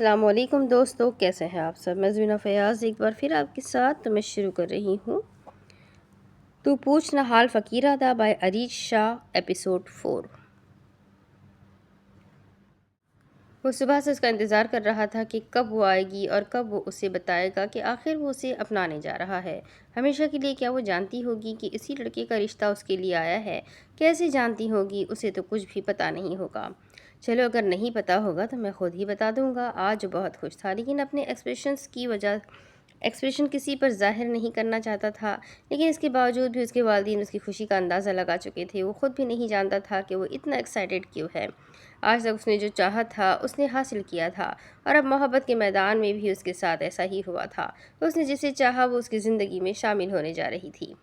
السلام علیکم دوستو، کیسے ہیں آپ سب؟ میں زوینہ فیاض ایک بار پھر آپ کے ساتھ میں شروع کر رہی ہوں تو پوچھ نہ حال فقیرہ دا بائی اریج شاہ ایپیسوڈ 4۔ وہ صبح سے اس کا انتظار کر رہا تھا کہ کب وہ آئے گی اور کب وہ اسے بتائے گا کہ آخر وہ اسے اپنانے جا رہا ہے ہمیشہ کے لیے۔ کیا وہ جانتی ہوگی کہ اسی لڑکے کا رشتہ اس کے لیے آیا ہے؟ کیسے جانتی ہوگی؟ اسے تو کچھ بھی پتہ نہیں ہوگا۔ چلو اگر نہیں پتہ ہوگا تو میں خود ہی بتا دوں گا۔ آج بہت خوش تھا لیکن اپنے ایکسپریشن کسی پر ظاہر نہیں کرنا چاہتا تھا، لیکن اس کے باوجود بھی اس کے والدین اس کی خوشی کا اندازہ لگا چکے تھے۔ وہ خود بھی نہیں جانتا تھا کہ وہ اتنا ایکسائٹڈ کیوں ہے۔ آج تک اس نے جو چاہا تھا اس نے حاصل کیا تھا، اور اب محبت کے میدان میں بھی اس کے ساتھ ایسا ہی ہوا تھا۔ اس نے جسے چاہا وہ اس کی زندگی میں شامل ہونے جا رہی تھی۔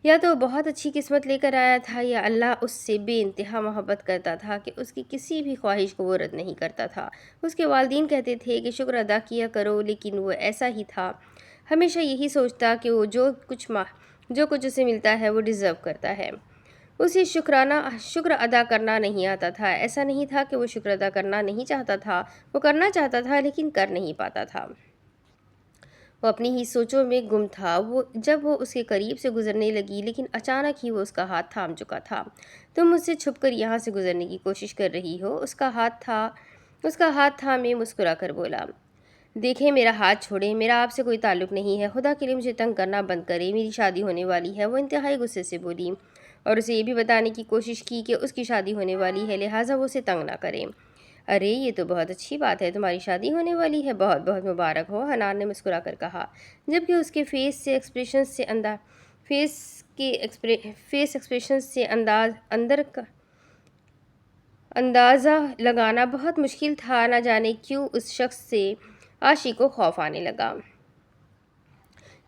یا تو وہ بہت اچھی قسمت لے کر آیا تھا، یا اللہ اس سے بے انتہا محبت کرتا تھا کہ اس کی کسی بھی خواہش کو وہ رد نہیں کرتا تھا۔ اس کے والدین کہتے تھے کہ شکر ادا کیا کرو، لیکن وہ ایسا ہی تھا، ہمیشہ یہی سوچتا کہ وہ جو کچھ اسے ملتا ہے وہ ڈیزرو کرتا ہے۔ اسے شکر ادا کرنا نہیں آتا تھا۔ ایسا نہیں تھا کہ وہ شکر ادا کرنا نہیں چاہتا تھا، وہ کرنا چاہتا تھا لیکن کر نہیں پاتا تھا۔ وہ اپنی ہی سوچوں میں گم تھا۔ جب وہ اس کے قریب سے گزرنے لگی، لیکن اچانک ہی وہ اس کا ہاتھ تھام چکا تھا۔ تم مجھ سے چھپ کر یہاں سے گزرنے کی کوشش کر رہی ہو؟ اس کا ہاتھ تھامے مسکرا کر بولا۔ دیکھیں میرا ہاتھ چھوڑیں، میرا آپ سے کوئی تعلق نہیں ہے، خدا کے لیے مجھے تنگ کرنا بند کریں، میری شادی ہونے والی ہے۔ وہ انتہائی غصے سے بولی اور اسے یہ بھی بتانے کی کوشش کی کہ اس کی شادی ہونے والی ہے، لہٰذا وہ اسے تنگ نہ کرے۔ ارے یہ تو بہت اچھی بات ہے، تمہاری شادی ہونے والی ہے، بہت بہت مبارک ہو، حنان نے مسکرا کر کہا، جبکہ اس کے فیس ایکسپریشن سے اندازہ لگانا بہت مشکل تھا۔ نہ جانے کیوں اس شخص سے عاشق کو خوف آنے لگا۔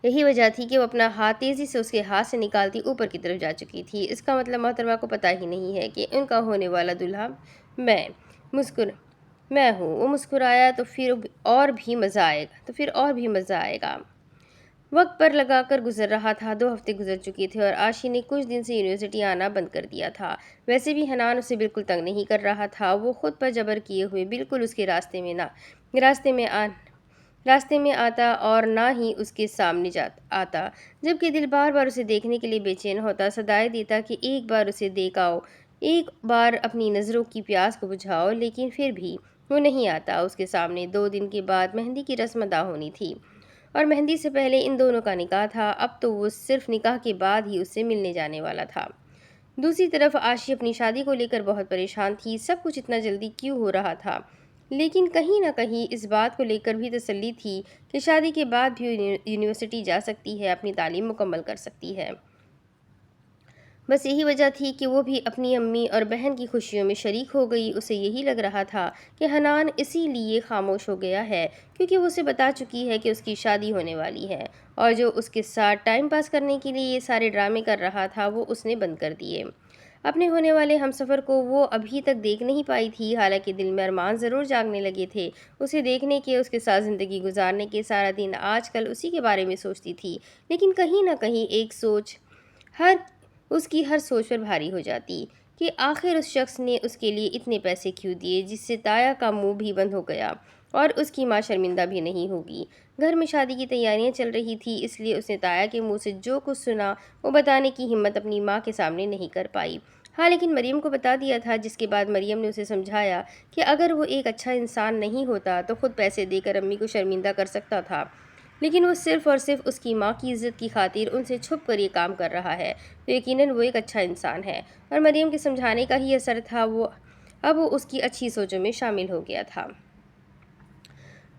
یہی وجہ تھی کہ وہ اپنا ہاتھ تیزی سے اس کے ہاتھ سے نکالتی اوپر کی طرف جا چکی تھی۔ اس کا مطلب محترمہ کو پتہ ہی نہیں ہے کہ ان کا ہونے والا دلہا میں ہوں۔ وہ مسکرایا، تو پھر اور بھی مزہ آئے گا۔ وقت پر لگا کر گزر رہا تھا۔ 2 ہفتے گزر چکے تھے اور عاشی نے کچھ دن سے یونیورسٹی آنا بند کر دیا تھا۔ ویسے بھی حنان اسے بالکل تنگ نہیں کر رہا تھا۔ وہ خود پر جبر کیے ہوئے بالکل اس کے راستے میں آتا اور نہ ہی اس کے سامنے آتا، جبکہ دل بار بار اسے دیکھنے کے لیے بے چین ہوتا، صدائیں دیتا کہ ایک بار اسے دیکھ آؤ، ایک بار اپنی نظروں کی پیاس کو بجھاؤ، لیکن پھر بھی وہ نہیں آتا اس کے سامنے۔ 2 دن کے بعد مہندی کی رسم ادا ہونی تھی، اور مہندی سے پہلے ان دونوں کا نکاح تھا۔ اب تو وہ صرف نکاح کے بعد ہی اس سے ملنے جانے والا تھا۔ دوسری طرف عاشی اپنی شادی کو لے کر بہت پریشان تھی۔ سب کچھ اتنا جلدی کیوں ہو رہا تھا؟ لیکن کہیں نہ کہیں اس بات کو لے کر بھی تسلی تھی کہ شادی کے بعد بھی یونیورسٹی جا سکتی ہے، اپنی تعلیم مکمل کر سکتی ہے۔ بس یہی وجہ تھی کہ وہ بھی اپنی امی اور بہن کی خوشیوں میں شریک ہو گئی۔ اسے یہی لگ رہا تھا کہ حنان اسی لیے خاموش ہو گیا ہے کیونکہ وہ اسے بتا چکی ہے کہ اس کی شادی ہونے والی ہے، اور جو اس کے ساتھ ٹائم پاس کرنے کے لیے یہ سارے ڈرامے کر رہا تھا وہ اس نے بند کر دیے۔ اپنے ہونے والے ہمسفر کو وہ ابھی تک دیکھ نہیں پائی تھی، حالانکہ دل میں ارمان ضرور جاگنے لگے تھے اسے دیکھنے کے، اس کے ساتھ زندگی گزارنے کے۔ سارا دن آج کل اسی کے بارے میں سوچتی تھی، لیکن کہیں نہ کہیں ایک سوچ اس کی ہر سوچ پر بھاری ہو جاتی کہ آخر اس شخص نے اس کے لیے اتنے پیسے کیوں دیے، جس سے تایا کا منہ بھی بند ہو گیا اور اس کی ماں شرمندہ بھی نہیں ہوگی۔ گھر میں شادی کی تیاریاں چل رہی تھی، اس لیے اس نے تایا کے منہ سے جو کچھ سنا وہ بتانے کی ہمت اپنی ماں کے سامنے نہیں کر پائی۔ ہاں لیکن مریم کو بتا دیا تھا، جس کے بعد مریم نے اسے سمجھایا کہ اگر وہ ایک اچھا انسان نہیں ہوتا تو خود پیسے دے کر امی کو شرمندہ کر سکتا تھا، لیکن وہ صرف اور صرف اس کی ماں کی عزت کی خاطر ان سے چھپ کر یہ کام کر رہا ہے، تو یقیناً وہ ایک اچھا انسان ہے۔ اور مریم کے سمجھانے کا ہی اثر تھا، اب وہ اس کی اچھی سوچوں میں شامل ہو گیا تھا۔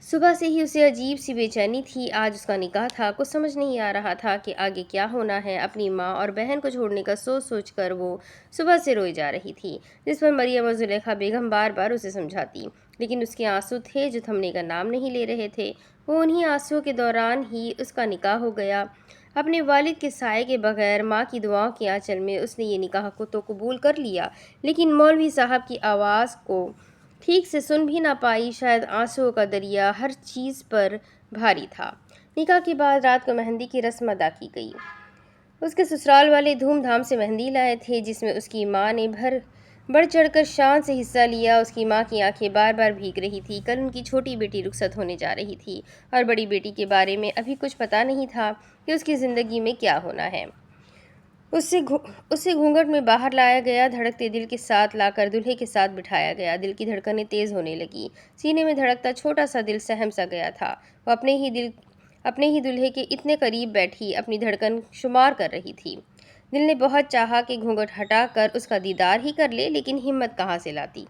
صبح سے ہی اسے عجیب سی بے چینی تھی۔ آج اس کا نکاح تھا، کچھ سمجھ نہیں آ رہا تھا کہ آگے کیا ہونا ہے۔ اپنی ماں اور بہن کو چھوڑنے کا سوچ کر وہ صبح سے روئی جا رہی تھی، جس پر مریم اور زلیخا بیگم بار بار اسے سمجھاتی، لیکن اس کے آنسو تھے جو تھمنے کا نام نہیں لے رہے تھے۔ وہ انہی آنسوؤں کے دوران ہی اس کا نکاح ہو گیا۔ اپنے والد کے سائے کے بغیر ماں کی دعاؤں کے آنچل میں اس نے یہ نکاح کو تو قبول کر لیا، لیکن مولوی صاحب کی آواز کو ٹھیک سے سن بھی نہ پائی۔ شاید آنسوؤں کا دریا ہر چیز پر بھاری تھا۔ نکاح کے بعد رات کو مہندی کی رسم ادا کی گئی۔ اس کے سسرال والے دھوم دھام سے مہندی لائے تھے، جس میں اس کی ماں نے بڑھ چڑھ کر شان سے حصہ لیا۔ اس کی ماں کی آنکھیں بار بار بھیگ رہی تھی۔ کل ان کی چھوٹی بیٹی رخصت ہونے جا رہی تھی اور بڑی بیٹی کے بارے میں ابھی کچھ پتہ نہیں تھا کہ اس کی زندگی میں کیا ہونا ہے۔ اسے گھونگھٹ میں باہر لایا گیا، دھڑکتے دل کے ساتھ لا کر دولہے کے ساتھ بٹھایا گیا۔ دل کی دھڑکنیں تیز ہونے لگی، سینے میں دھڑکتا چھوٹا سا دل سہم سا گیا تھا۔ وہ اپنے ہی دولہے کے اتنے قریب بیٹھی اپنی دھڑکن شمار کر رہی تھی۔ دل نے بہت چاہا کہ گھونگھٹ ہٹا کر اس کا دیدار ہی کر لے، لیکن ہمت کہاں سے لاتی۔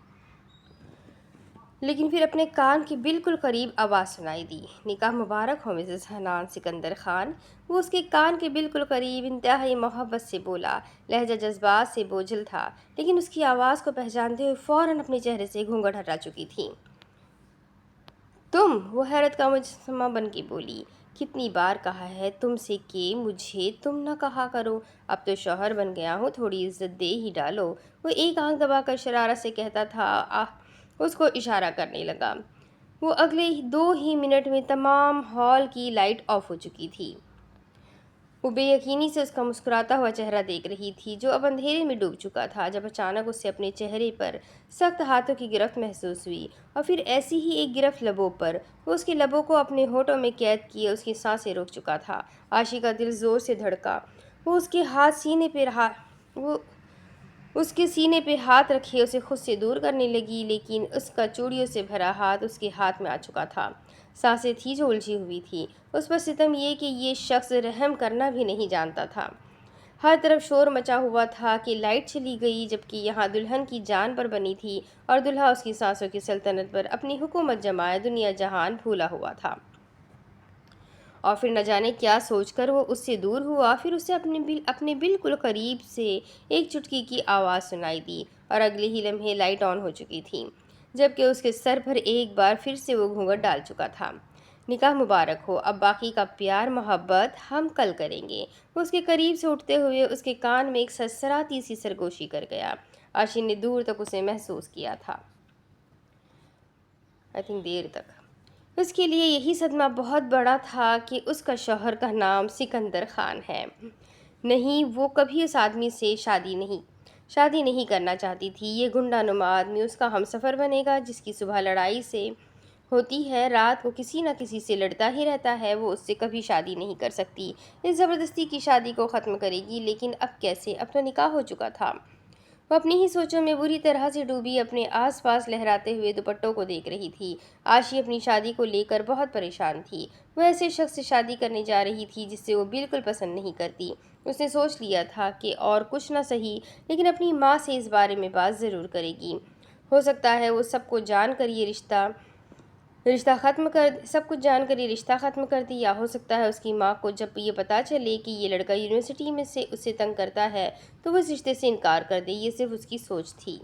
لیکن پھر اپنے کان کے بالکل قریب آواز سنائی دی، "نکاح مبارک ہو مسز حنان سکندر خان"۔ وہ اس کے کان کے بالکل قریب انتہائی محبت سے بولا، لہجہ جذبات سے بوجھل تھا، لیکن اس کی آواز کو پہچانتے ہوئے فوراً اپنے چہرے سے گھونگھٹ ہٹا چکی تھی۔ "تم"، وہ حیرت کا مجسمہ بن کے بولی، "کتنی بار کہا ہے تم سے کہ مجھے تم نہ کہا کرو، اب تو شوہر بن گیا ہوں، تھوڑی عزت دے ہی ڈالو"۔ وہ ایک آنکھ دبا کر شرارت سے کہتا تھا، اس کو اشارہ کرنے لگا۔ وہ اگلے 2 ہی منٹ میں تمام ہال کی لائٹ آف ہو چکی تھی۔ وہ بے یقینی سے اس کا مسکراتا ہوا چہرہ دیکھ رہی تھی، جو اب اندھیرے میں ڈوب چکا تھا، جب اچانک اسے اپنے چہرے پر سخت ہاتھوں کی گرفت محسوس ہوئی، اور پھر ایسی ہی ایک گرفت لبوں پر۔ وہ اس کے لبوں کو اپنے ہونٹوں میں قید کیے اس کی سانسیں روک چکا تھا۔ عاشق کا دل زور سے دھڑکا۔ وہ اس کے سینے پہ ہاتھ رکھے اسے خود سے دور کرنے لگی، لیکن اس کا چوڑیوں سے بھرا ہاتھ اس کے ہاتھ میں آ چکا تھا۔ سانسیں تھیں جو الجھی ہوئی تھیں۔ اس پر ستم یہ کہ یہ شخص رحم کرنا بھی نہیں جانتا تھا۔ ہر طرف شور مچا ہوا تھا کہ لائٹ چلی گئی، جبکہ یہاں دلہن کی جان پر بنی تھی اور دلہا اس کی سانسوں کی سلطنت پر اپنی حکومت جمائے دنیا جہان بھولا ہوا تھا۔ اور پھر نہ جانے کیا سوچ کر وہ اس سے دور ہوا، پھر اسے اپنے بالکل قریب سے ایک چٹکی کی آواز سنائی دی، اور اگلے ہی لمحے لائٹ آن ہو چکی تھی، جبکہ اس کے سر پر ایک بار پھر سے وہ گھونگھٹ ڈال چکا تھا۔ "نکاح مبارک ہو، اب باقی کا پیار محبت ہم کل کریں گے"۔ وہ اس کے قریب سے اٹھتے ہوئے اس کے کان میں ایک سرسراتی سی سرگوشی کر گیا۔ عاشق نے دور تک اسے محسوس کیا تھا، دیر تک۔ اس کے لیے یہی صدمہ بہت بڑا تھا کہ اس کا شوہر کا نام سکندر خان ہے۔ نہیں، وہ کبھی اس آدمی سے شادی نہیں کرنا چاہتی تھی۔ یہ گنڈا نما آدمی اس کا ہمسفر بنے گا، جس کی صبح لڑائی سے ہوتی ہے، رات کو کسی نہ کسی سے لڑتا ہی رہتا ہے۔ وہ اس سے کبھی شادی نہیں کر سکتی، اس زبردستی کی شادی کو ختم کرے گی، لیکن اب کیسے؟ اب تو نکاح ہو چکا تھا۔ وہ اپنی ہی سوچوں میں بری طرح سے ڈوبی اپنے آس پاس لہراتے ہوئے دوپٹوں کو دیکھ رہی تھی۔ عاشق اپنی شادی کو لے کر بہت پریشان تھی۔ وہ ایسے شخص سے شادی کرنے جا رہی تھی جس سے وہ بالکل پسند نہیں کرتی۔ اس نے سوچ لیا تھا کہ اور کچھ نہ سہی، لیکن اپنی ماں سے اس بارے میں بات ضرور کرے گی۔ ہو سکتا ہے وہ سب کچھ جان کر یہ رشتہ ختم کر دے، یا ہو سکتا ہے اس کی ماں کو جب یہ پتہ چلے کہ یہ لڑکا یونیورسٹی میں سے اسے تنگ کرتا ہے تو وہ اس رشتے سے انکار کر دے۔ یہ صرف اس کی سوچ تھی۔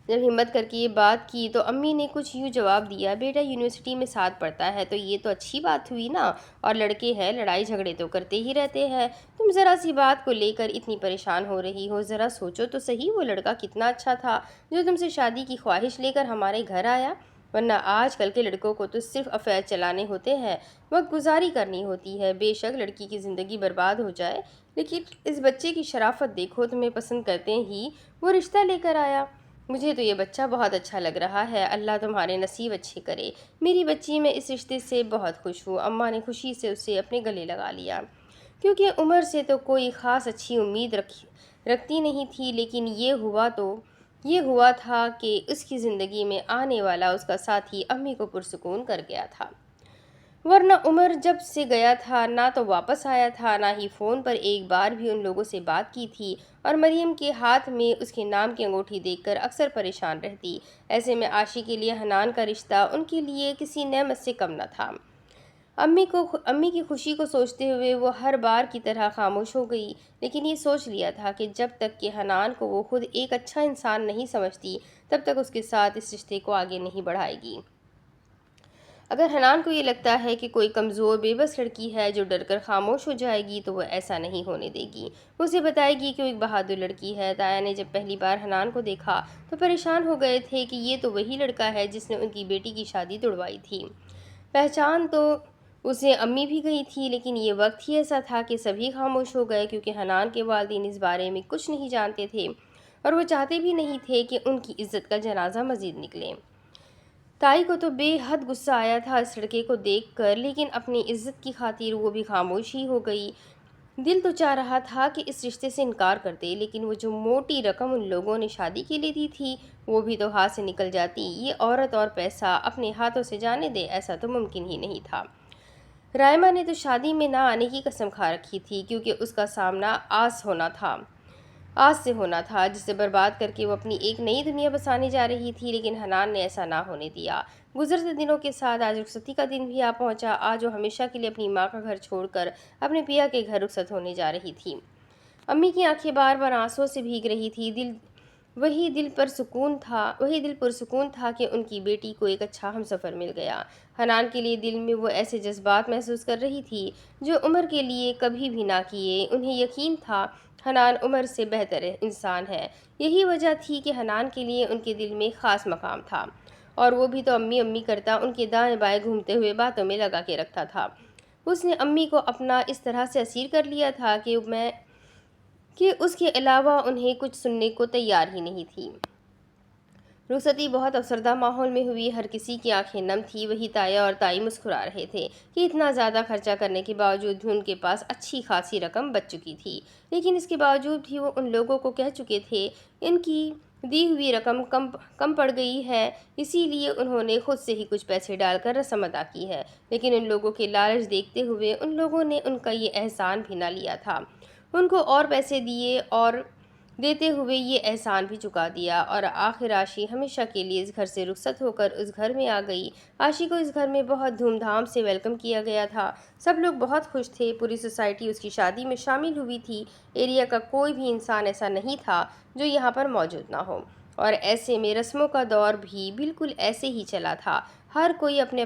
جب ہمت کر کے یہ بات کی تو امی نے کچھ یوں جواب دیا، "بیٹا یونیورسٹی میں ساتھ پڑھتا ہے تو یہ تو اچھی بات ہوئی نا، اور لڑکے ہیں، لڑائی جھگڑے تو کرتے ہی رہتے ہیں، تم ذرا سی بات کو لے کر اتنی پریشان ہو رہی ہو۔ ذرا سوچو تو صحیح، وہ لڑکا کتنا اچھا تھا جو تم سے شادی کی خواہش لے کر ہمارے گھر آیا، ورنہ آج کل کے لڑکوں کو تو صرف افیئر چلانے ہوتے ہیں، وقت گزاری کرنی ہوتی ہے۔ بے شک لڑکی کی زندگی برباد ہو جائے، لیکن اس بچے کی شرافت دیکھو، تمہیں پسند کرتے ہی وہ رشتہ لے کر آیا۔ مجھے تو یہ بچہ بہت اچھا لگ رہا ہے، اللہ تمہارے نصیب اچھے کرے۔ میری بچی، میں اس رشتے سے بہت خوش ہوں"۔ اماں نے خوشی سے اسے اپنے گلے لگا لیا، کیونکہ عمر سے تو کوئی خاص اچھی امید رکھتی نہیں تھی، لیکن یہ ہوا تھا کہ اس کی زندگی میں آنے والا اس کا ساتھی امی کو پرسکون کر گیا تھا، ورنہ عمر جب سے گیا تھا نہ تو واپس آیا تھا، نہ ہی فون پر ایک بار بھی ان لوگوں سے بات کی تھی، اور مریم کے ہاتھ میں اس کے نام کی انگوٹھی دیکھ کر اکثر پریشان رہتی۔ ایسے میں عاشق کے لیے حنان کا رشتہ ان کے لیے کسی نعمت سے کم نہ تھا۔ امی کی خوشی کو سوچتے ہوئے وہ ہر بار کی طرح خاموش ہو گئی، لیکن یہ سوچ لیا تھا کہ جب تک کہ حنان کو وہ خود ایک اچھا انسان نہیں سمجھتی، تب تک اس کے ساتھ اس رشتے کو آگے نہیں بڑھائے گی۔ اگر حنان کو یہ لگتا ہے کہ کوئی کمزور بے بس لڑکی ہے جو ڈر کر خاموش ہو جائے گی، تو وہ ایسا نہیں ہونے دے گی۔ وہ اسے بتائے گی کہ وہ ایک بہادر لڑکی ہے۔ تایا نے جب پہلی بار حنان کو دیکھا تو پریشان ہو گئے تھے کہ یہ تو وہی لڑکا ہے جس نے ان کی بیٹی کی شادی تڑوائی تھی۔ پہچان تو اسے امی بھی گئی تھی، لیکن یہ وقت ہی ایسا تھا کہ سبھی خاموش ہو گئے، کیونکہ حنان کے والدین اس بارے میں کچھ نہیں جانتے تھے۔ اور وہ چاہتے بھی نہیں تھے کہ ان کی عزت کا جنازہ مزید نکلے۔ تائی کو تو بے حد غصہ آیا تھا اس لڑکے کو دیکھ کر، لیکن اپنی عزت کی خاطر وہ بھی خاموش ہی ہو گئی۔ دل تو چاہ رہا تھا کہ اس رشتے سے انکار کر دے، لیکن وہ جو موٹی رقم ان لوگوں نے شادی کے لیے دی تھی وہ بھی تو ہاتھ سے نکل جاتی۔ یہ عورت اور پیسہ اپنے ہاتھوں سے جانے دے، ایسا تو ممکن ہی نہیں تھا۔ رائما نے تو شادی میں نہ آنے کی قسم کھا رکھی تھی، کیونکہ اس کا سامنا آس سے ہونا تھا، جسے برباد کر کے وہ اپنی ایک نئی دنیا بسانے جا رہی تھی۔ لیکن حنان نے ایسا نہ ہونے دیا۔ گزرتے دنوں کے ساتھ آج رخصتی کا دن بھی آ پہنچا۔ آج وہ ہمیشہ کے لیے اپنی ماں کا گھر چھوڑ کر اپنے پیا کے گھر رخصت ہونے جا رہی تھی۔ امی کی آنکھیں بار بار آنسوؤں سے بھیگ رہی تھی۔ وہی دل پرسکون تھا کہ ان کی بیٹی کو ایک اچھا ہمسفر مل گیا۔ حنان کے لیے دل میں وہ ایسے جذبات محسوس کر رہی تھی جو عمر کے لیے کبھی بھی نہ کیے۔ انہیں یقین تھا حنان عمر سے بہتر انسان ہے۔ یہی وجہ تھی کہ حنان کے لیے ان کے دل میں خاص مقام تھا، اور وہ بھی تو امی امی کرتا ان کے دائیں بائیں گھومتے ہوئے باتوں میں لگا کے رکھتا تھا۔ اس نے امی کو اپنا اس طرح سے اسیر کر لیا تھا کہ اس کے علاوہ انہیں کچھ سننے کو تیار ہی نہیں تھی۔ رخصتی بہت افسردہ ماحول میں ہوئی۔ ہر کسی کی آنکھیں نم تھی۔ وہی تایا اور تائی مسکرا رہے تھے کہ اتنا زیادہ خرچہ کرنے کے باوجود بھی ان کے پاس اچھی خاصی رقم بچ چکی تھی، لیکن اس کے باوجود بھی وہ ان لوگوں کو کہہ چکے تھے ان کی دی ہوئی رقم کم پڑ گئی ہے، اسی لیے انہوں نے خود سے ہی کچھ پیسے ڈال کر رسم ادا کی ہے۔ لیکن ان لوگوں کے لالچ دیکھتے ہوئے ان لوگوں نے ان کا یہ احسان بھی نہ لیا تھا۔ ان کو اور پیسے دیے اور دیتے ہوئے یہ احسان بھی چکا دیا، اور آخر عاشی ہمیشہ کے لیے اس گھر سے رخصت ہو کر اس گھر میں آ گئی۔ عاشی کو اس گھر میں بہت دھوم دھام سے ویلکم کیا گیا تھا۔ سب لوگ بہت خوش تھے۔ پوری سوسائٹی اس کی شادی میں شامل ہوئی تھی۔ ایریا کا کوئی بھی انسان ایسا نہیں تھا جو یہاں پر موجود نہ ہو، اور ایسے میں رسموں کا دور بھی بالکل ایسے ہی چلا تھا۔ ہر کوئی اپنے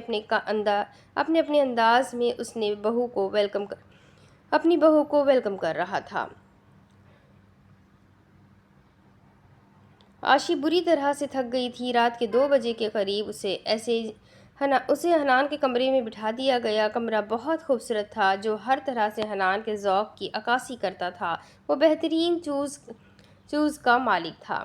اپنے انداز میں اپنی بہو کو ویلکم کر رہا تھا۔ عاشی بری طرح سے تھک گئی تھی۔ رات کے 2 بجے کے قریب اسے حنان کے کمرے میں بٹھا دیا گیا۔ کمرہ بہت خوبصورت تھا، جو ہر طرح سے حنان کے ذوق کی عکاسی کرتا تھا۔ وہ بہترین چوز کا مالک تھا۔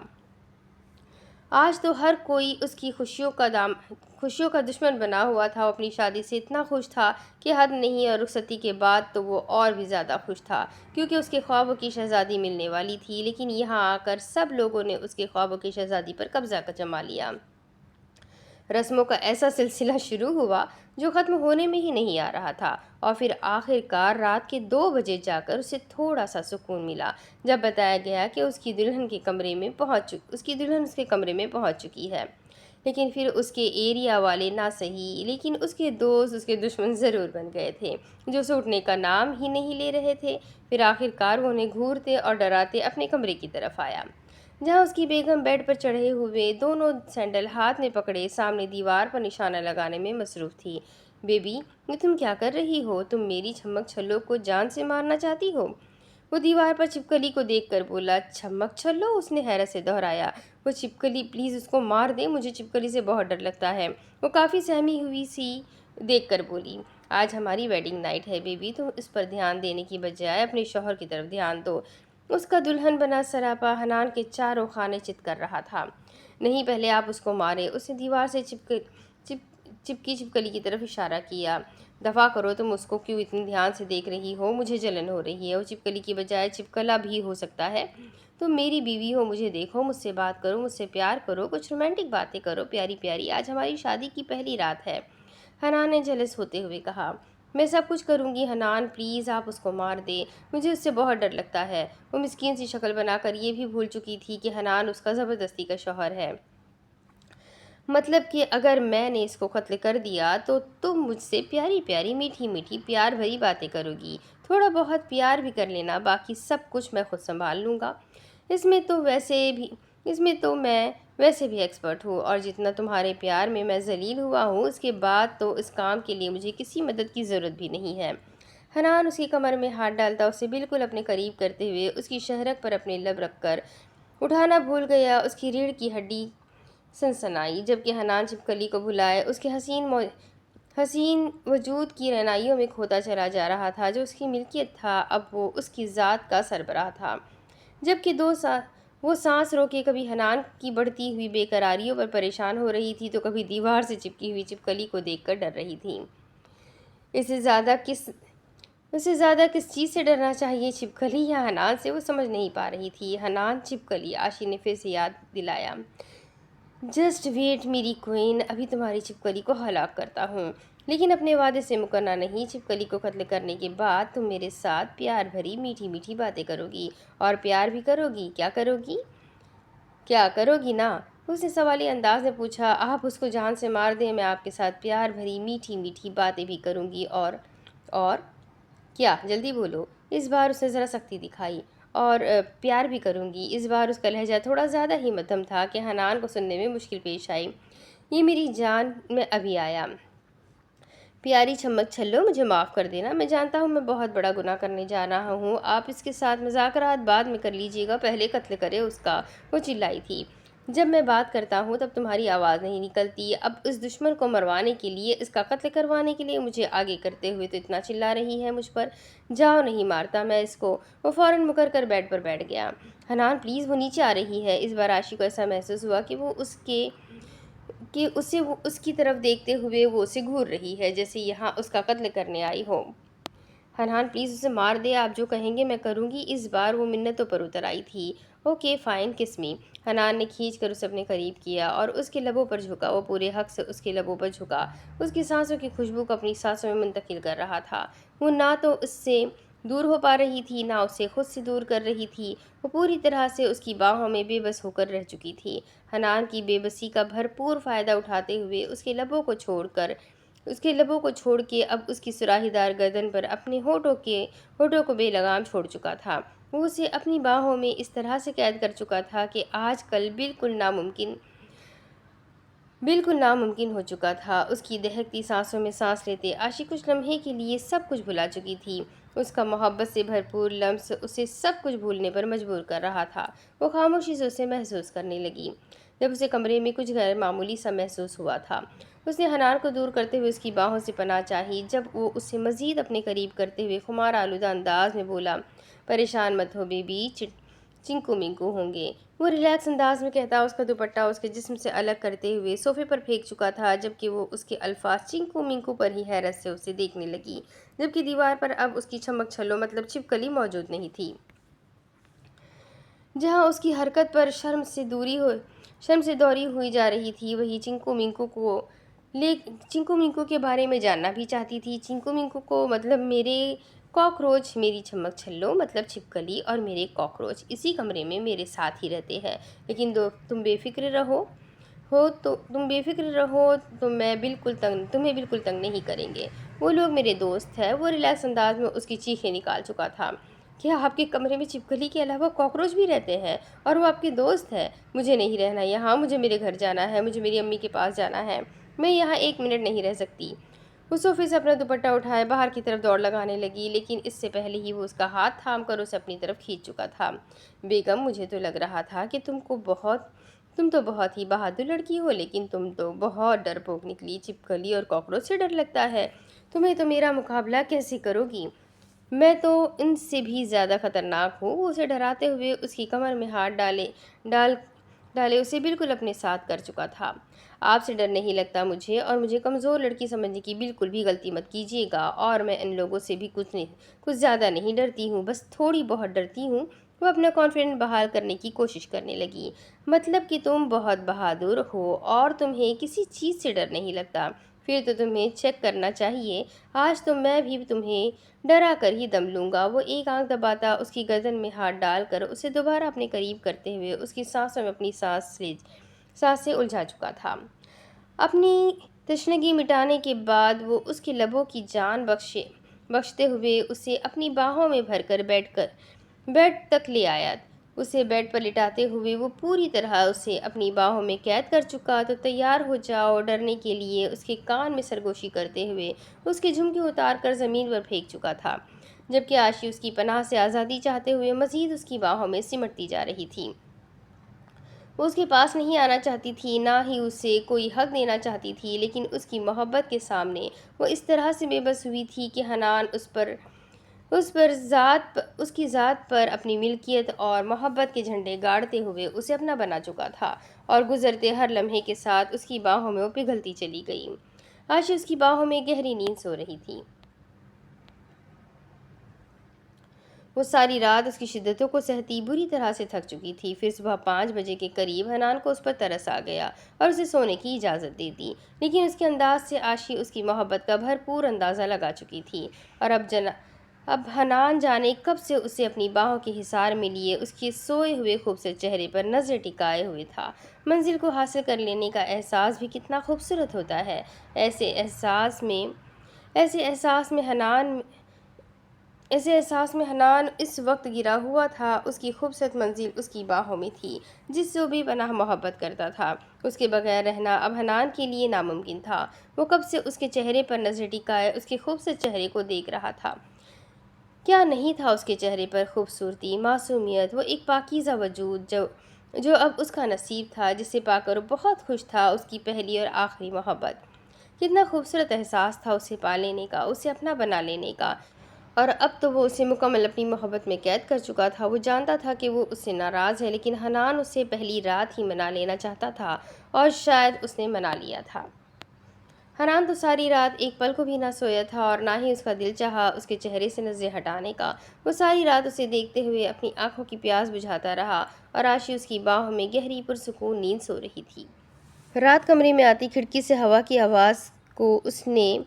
آج تو ہر کوئی اس کی خوشیوں کا دشمن بنا ہوا تھا۔ وہ اپنی شادی سے اتنا خوش تھا کہ حد نہیں، اور رخصتی کے بعد تو وہ اور بھی زیادہ خوش تھا، کیونکہ اس کے خوابوں کی شہزادی ملنے والی تھی۔ لیکن یہاں آ کر سب لوگوں نے اس کے خوابوں کی شہزادی پر قبضہ جما لیا۔ رسموں کا ایسا سلسلہ شروع ہوا جو ختم ہونے میں ہی نہیں آ رہا تھا، اور پھر آخر کار رات کے 2 بجے جا کر اسے تھوڑا سا سکون ملا، جب بتایا گیا کہ اس کی دلہن اس کے کمرے میں پہنچ چکی ہے۔ لیکن پھر اس کے ایریا والے نہ سہی، لیکن اس کے دوست اس کے دشمن ضرور بن گئے تھے، جو اسے اٹھنے کا نام ہی نہیں لے رہے تھے۔ پھر آخر کار وہ انہیں گھورتے اور ڈراتے اپنے کمرے کی طرف آیا، جہاں اس کی بیگم بیڈ پر چڑھے ہوئے دونوں سینڈل ہاتھ میں پکڑے سامنے دیوار پر نشانہ لگانے میں مصروف تھی۔ بیبی، یہ تم کیا کر رہی ہو؟ تم میری چھمک چھلو کو جان سے مارنا چاہتی ہو؟ وہ دیوار پر چھپکلی کو دیکھ کر بولا۔ چھمک چھلو؟ اس نے حیرت سے دہرایا۔ وہ چھپکلی، پلیز اس کو مار دے، مجھے چھپکلی سے بہت ڈر لگتا ہے۔ وہ کافی سہمی ہوئی سی دیکھ کر بولی۔ آج ہماری ویڈنگ نائٹ ہے بیبی، تم اس پر دھیان دینے کی بجائے اپنے شوہر کی طرف دھیان دو۔ اس کا دلہن بنا سراپا حنان کے چاروں خانے چت کر رہا تھا۔ نہیں، پہلے آپ اس کو مارے۔ اس نے دیوار سے چپکی چھپکلی کی طرف اشارہ کیا۔ دفع کرو، تم اس کو کیوں اتنے دھیان سے دیکھ رہی ہو؟ مجھے جلن ہو رہی ہے۔ وہ چھپکلی کی بجائے چھپکلا بھی ہو سکتا ہے۔ تم میری بیوی ہو، مجھے دیکھو، مجھ سے بات کرو، مجھ سے پیار کرو، کچھ رومانٹک باتیں کرو پیاری پیاری، آج ہماری شادی کی پہلی رات ہے۔ حنان نے جلس ہوتے ہوئے کہا۔ میں سب کچھ کروں گی حنان، پلیز آپ اس کو مار دیں، مجھے اس سے بہت ڈر لگتا ہے۔ وہ مسکین سی شکل بنا کر یہ بھی بھول چکی تھی کہ حنان اس کا زبردستی کا شوہر ہے۔ مطلب کہ اگر میں نے اس کو قتل کر دیا تو تم مجھ سے پیاری پیاری میٹھی میٹھی پیار بھری باتیں کرو گی، تھوڑا بہت پیار بھی کر لینا، باقی سب کچھ میں خود سنبھال لوں گا۔ اس میں تو میں ویسے بھی ایکسپرٹ ہوں، اور جتنا تمہارے پیار میں ذلیل ہوا ہوں، اس کے بعد تو اس کام کے لیے مجھے کسی مدد کی ضرورت بھی نہیں ہے۔ حنان اس کی کمر میں ہاتھ ڈالتا اسے بالکل اپنے قریب کرتے ہوئے اس کی شہرک پر اپنے لب رکھ کر اٹھانا بھول گیا۔ اس کی ریڑھ کی ہڈی سنسنائی، جبکہ حنان چھپکلی کو بھلائے اس کے حسین وجود کی رہنائیوں میں کھوتا چلا جا رہا تھا۔ جو اس کی ملکیت تھا، اب وہ اس کی ذات کا سربراہ تھا، جبکہ وہ سانس روکے کبھی حنان کی بڑھتی ہوئی بے قراریوں پر پریشان ہو رہی تھی تو کبھی دیوار سے چپکی ہوئی چھپکلی کو دیکھ کر ڈر رہی تھی۔ اسے زیادہ کس اسے زیادہ کس چیز سے ڈرنا چاہیے، چھپکلی یا حنان سے؟ وہ سمجھ نہیں پا رہی تھی۔ حنان، چھپکلی، عاشی نے پھر سے یاد دلایا۔ جسٹ ویٹ میری کوئن، ابھی تمہاری چھپکلی کو ہلاک کرتا ہوں، لیکن اپنے وعدے سے مکرنا نہیں۔ چھپکلی کو قتل کرنے کے بعد تم میرے ساتھ پیار بھری میٹھی میٹھی باتیں کرو گی اور پیار بھی کرو گی، کیا کرو گی نا؟ اس نے سوالی انداز میں پوچھا۔ آپ اس کو جان سے مار دیں، میں آپ کے ساتھ پیار بھری میٹھی میٹھی باتیں بھی کروں گی اور کیا؟ جلدی بولو۔ اس بار اس نے ذرا سختی دکھائی۔ اور پیار بھی کروں گی۔ اس بار اس کا لہجہ تھوڑا زیادہ ہی مدھم تھا کہ حنان کو سننے میں مشکل پیش آئی۔ یہ میری جان، میں ابھی آیا۔ پیاری چمک چھلو، مجھے معاف کر دینا، میں جانتا ہوں میں بہت بڑا گناہ کرنے جا رہا ہوں۔ آپ اس کے ساتھ مذاکرات بعد میں کر لیجیے گا، پہلے قتل کرے اس کا، وہ چلائی تھی۔ جب میں بات کرتا ہوں تب تمہاری آواز نہیں نکلتی، اب اس دشمن کو مروانے کے لیے، اس کا قتل کروانے کے لیے مجھے آگے کرتے ہوئے تو اتنا چلا رہی ہے مجھ پر۔ جاؤ، نہیں مارتا میں اس کو۔ وہ فوراً مکر کر بیڈ پر بیٹھ گیا۔ حنان پلیز، وہ نیچے آ رہی ہے۔ اس بار عاشی کو ایسا محسوس ہوا کہ اسے اس کی طرف دیکھتے ہوئے وہ اسے گھور رہی ہے، جیسے یہاں اس کا قتل کرنے آئی ہو۔ حنان پلیز اسے مار دے، آپ جو کہیں گے میں کروں گی۔ اس بار وہ منتوں پر اتر آئی تھی۔ اوکے فائن، کس می۔ حنان نے کھینچ کر اسے اپنے قریب کیا اور اس کے لبوں پر جھکا۔ وہ پورے حق سے اس کے لبوں پر جھکا، اس کی سانسوں کی خوشبو کو اپنی سانسوں میں منتقل کر رہا تھا۔ وہ نہ تو اس سے دور ہو پا رہی تھی، نہ اسے خود سے دور کر رہی تھی۔ وہ پوری طرح سے اس کی باہوں میں بے بس ہو کر رہ چکی تھی۔ حنان کی بے بسی کا بھرپور فائدہ اٹھاتے ہوئے اس کے لبوں کو چھوڑ کے اب اس کی سراہی دار گردن پر اپنے ہونٹوں کو بے لگام چھوڑ چکا تھا۔ وہ اسے اپنی باہوں میں اس طرح سے قید کر چکا تھا کہ آج کل بالکل ناممکن ہو چکا تھا۔ اس کی دہکتی سانسوں میں سانس لیتے عاشی کچھ لمحے کے لیے سب کچھ بھلا چکی تھی۔ اس کا محبت سے بھرپور لمس اسے سب کچھ بھولنے پر مجبور کر رہا تھا۔ وہ خاموشی سے اسے محسوس کرنے لگی۔ جب اسے کمرے میں کچھ غیر معمولی سا محسوس ہوا تھا، اس نے حنان کو دور کرتے ہوئے اس کی باہوں سے پناہ چاہی۔ جب وہ اسے مزید اپنے قریب کرتے ہوئے خمار آلودہ انداز میں بولا، پریشان مت ہو بیبی، چنکو منکو ہوں گے۔ وہ ریلیکس انداز میں کہتا اس کا دوپٹہ اس کے جسم سے الگ کرتے ہوئے صوفے پر پھینک چکا تھا، جبکہ وہ اس کے الفاظ چنکو منکو پر ہی حیرت سے اسے دیکھنے لگی، جبکہ دیوار پر اب اس کی چمک چھلو مطلب چھپکلی موجود نہیں تھی۔ جہاں اس کی حرکت پر شرم سے دوری ہوئی جا رہی تھی، وہی چنکو منکو کے بارے میں جاننا بھی چاہتی تھی۔ چنکو منکو کو مطلب میرے کاکروچ، میری چمک چھلو مطلب چھپکلی اور میرے کاکروچ اسی کمرے میں میرے ساتھ ہی رہتے ہیں، لیکن تم بے فکر رہو تو تمہیں بالکل تنگ نہیں کریں گے۔ وہ لوگ میرے دوست ہیں۔ وہ ریلیکس انداز میں اس کی چیخیں نکال چکا تھا۔ کیا آپ کے کمرے میں چھپکلی کے علاوہ کاکروچ بھی رہتے ہیں اور وہ آپ کے دوست ہیں؟ مجھے نہیں رہنا یہاں، مجھے میرے گھر جانا ہے، مجھے میری امی کے پاس جانا ہے، میں یہاں ایک منٹ نہیں رہ سکتی۔ وہ صوفے سے اپنا دوپٹہ اٹھائے باہر کی طرف دوڑ لگانے لگی، لیکن اس سے پہلے ہی وہ اس کا ہاتھ تھام کر اسے اپنی طرف کھینچ چکا تھا۔ بیگم، مجھے تو لگ رہا تھا کہ تم تو بہت ہی بہادر لڑکی ہو، لیکن تم تو بہت ڈرپوک نکلی۔ چھپکلی اور کاکروچ سے ڈر لگتا ہے تمہیں، تو میرا مقابلہ کیسے کرو گی؟ میں تو ان سے بھی زیادہ خطرناک ہوں۔ وہ اسے ڈراتے ہوئے اس کی کمر میں ہاتھ ڈالے اسے بالکل اپنے ساتھ کر چکا تھا۔ آپ سے ڈر نہیں لگتا مجھے، اور مجھے کمزور لڑکی سمجھنے کی بالکل بھی غلطی مت کیجیے گا، اور میں ان لوگوں سے بھی کچھ زیادہ نہیں ڈرتی ہوں، بس تھوڑی بہت ڈرتی ہوں۔ وہ اپنا کانفیڈنس بحال کرنے کی کوشش کرنے لگی۔ مطلب کہ تم بہت بہادر ہو اور تمہیں کسی چیز سے ڈر نہیں لگتا، پھر تو تمہیں چیک کرنا چاہیے۔ آج تو میں بھی تمہیں ڈرا کر ہی دم لوں گا۔ وہ ایک آنکھ دباتا اس کی گردن میں ہاتھ ڈال کر اسے دوبارہ اپنے قریب کرتے ہوئے اس کی سانسوں میں اپنی سانسیں الجھا چکا تھا۔ اپنی تشنگی مٹانے کے بعد وہ اس کے لبوں کی جان بخشتے ہوئے اسے اپنی باہوں میں بھر کر بیڈ تک لے آیا۔ اسے بیڈ پر لٹاتے ہوئے وہ پوری طرح اسے اپنی باہوں میں قید کر چکا۔ تو تیار ہو جاؤ، ڈرنے کے لیے اس کے کان میں سرگوشی کرتے ہوئے اس کے جھمکے اتار کر زمین پر پھینک چکا تھا، جبکہ عاشی اس کی پناہ سے آزادی چاہتے ہوئے مزید اس کی باہوں میں سمٹتی جا رہی تھی۔ وہ اس کے پاس نہیں آنا چاہتی تھی، نہ ہی اسے کوئی حق دینا چاہتی تھی، لیکن اس کی محبت کے سامنے وہ اس طرح سے بے بس ہوئی تھی کہ حنان اس کی ذات پر اپنی ملکیت اور محبت کے جھنڈے گاڑتے ہوئے اسے اپنا بنا چکا تھا، اور گزرتے ہر لمحے کے ساتھ اس کی باہوں میں وہ پگھلتی چلی گئی۔ عاشی اس کی باہوں میں گہری نیند سو رہی تھی۔ وہ ساری رات اس کی شدتوں کو سہتی بری طرح سے تھک چکی تھی۔ پھر صبح 5 بجے کے قریب حنان کو اس پر ترس آ گیا اور اسے سونے کی اجازت دے دی، لیکن اس کے انداز سے عاشی اس کی محبت کا بھرپور اندازہ لگا چکی تھی، اور اب حنان جانے کب سے اسے اپنی باہوں کے حصار میں لیے اس کے سوئے ہوئے خوبصورت چہرے پر نظر ٹکائے ہوئے تھا۔ منزل کو حاصل کر لینے کا احساس بھی کتنا خوبصورت ہوتا ہے۔ ایسے احساس میں حنان اس وقت گرا ہوا تھا۔ اس کی خوبصورت منزل اس کی باہوں میں تھی، جس سے وہ بے پناہ محبت کرتا تھا۔ اس کے بغیر رہنا اب حنان کے لیے ناممکن تھا۔ وہ کب سے اس کے چہرے پر نظر ٹکائے اس کے خوبصورت چہرے کو دیکھ رہا تھا۔ کیا نہیں تھا اس کے چہرے پر خوبصورتی، معصومیت، وہ ایک پاکیزہ وجود جو اب اس کا نصیب تھا، جسے پا کر وہ بہت خوش تھا۔ اس کی پہلی اور آخری محبت، کتنا خوبصورت احساس تھا اسے پا لینے کا، اسے اپنا بنا لینے کا، اور اب تو وہ اسے مکمل اپنی محبت میں قید کر چکا تھا۔ وہ جانتا تھا کہ وہ اس سے ناراض ہے، لیکن حنان اسے پہلی رات ہی منا لینا چاہتا تھا، اور شاید اس نے منا لیا تھا۔ حنان تو ساری رات ایک پل کو بھی نہ سویا تھا، اور نہ ہی اس کا دل چاہا اس کے چہرے سے نظریں ہٹانے کا۔ وہ ساری رات اسے دیکھتے ہوئے اپنی آنکھوں کی پیاس بجھاتا رہا، اور عاشی اس کی باہوں میں گہری پرسکون نیند سو رہی تھی۔ رات کمرے میں آتی کھڑکی سے ہوا کی آواز کو اس نے